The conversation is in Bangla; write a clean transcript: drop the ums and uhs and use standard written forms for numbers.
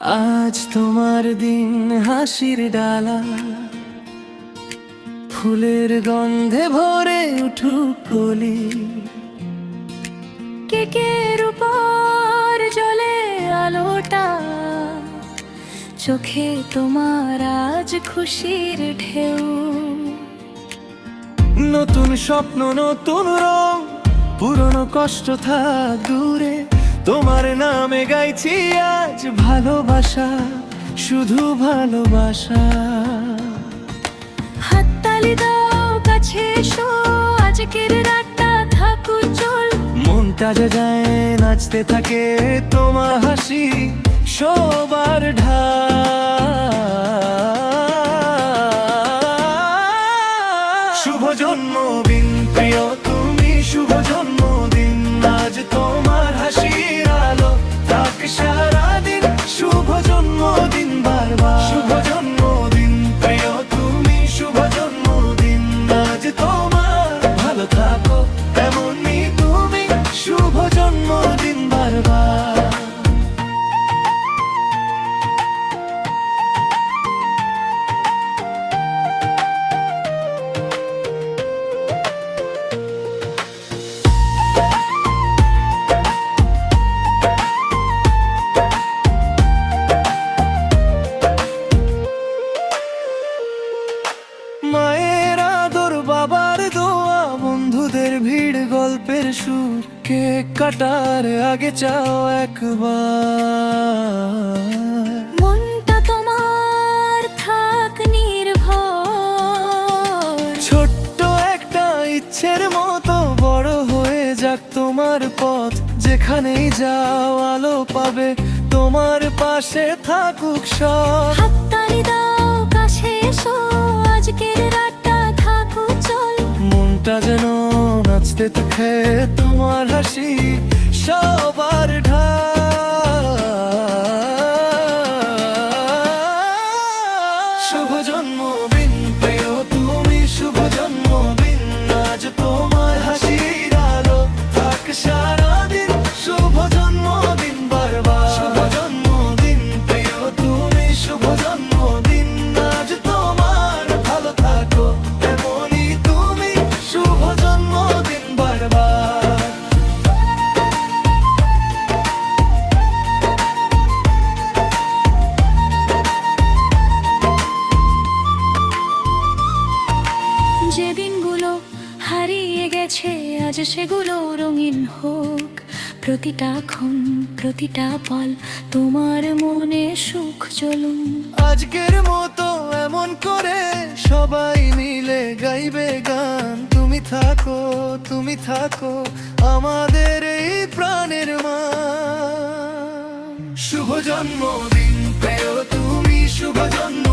আজ তোমার দিন, হাসির ডালা ফুলের গন্ধে ভরে উঠুক কলি। কেকের উপর জ্বলে আলোটা, চোখে তোমার আজ খুশির ঢেউ। নতুন স্বপ্ন, নতুন রং, পুরনো কষ্ট থাক দূরে। তোমার নামে গাইছি আজ ভালোবাসা, শুধু ভালোবাসা। হাততালি দাও, কাছে এসো, আজকের রাতটা থাকুক চল। মনটা যে যায় নাচতে থাকে, তোমার হাসি সবার শুভ জন্মদিন প্রিয় তুমি, শুভ জন্মদিন। আজ তোমার হাসির আলো থাক সারাদিন, শুভ জন্মদিন বারবার। শুভ জন্মদিন প্রিয় তুমি, শুভ জন্মদিন। আজ তোমার ভালো থাকো এমনই তুমি, শুভ জন্মদিন বারবার। মায়ের আদর, বাবার দোয়া, বন্ধুদের ভিড়, গল্পের সুর। কেক কাটার আগে চাও একবার, মনটা তোমার থাক নির্ভর। ছোট্ট একটা ইচ্ছের মতো বড় হয়ে যাক তোমার পথ। যেখানেই যাও আলো পাবে, তোমার পাশে থাকুক সব। হাততালি দাও, কাছে এসো, আজকের রাতটা থাকুক চল। মনটা যেন নাচতে থাকে, তোমার হাসি সবার শুভ জন্মদিন প্রিয় তুমি, শুভ জন্মদিন। আজ তোমার হাসির আলো থাক সারাদিন, শুভ জন্মদিন বারবার। শুভ জন্মদিন প্রিয় তুমি, শুভ জন্মদিন। আজ তোমার ভালো থাকো এমনই তুমি, শুভ জন্মদিন বারবার। যে দিনগুলো হারিয়ে গেছে আজ সেগুলো রঙিন হোক। প্রতিটা ক্ষণ, প্রতিটা পল তোমার মনে সুখ জ্বলুন। আজকের মতো এমন করে সবাই মিলে গাইবে গান। তুমি থাকো, তুমি থাকো আমাদের এই প্রাণের মা। শুভ জন্মদিন প্রিয় তুমি, শুভ জন্ম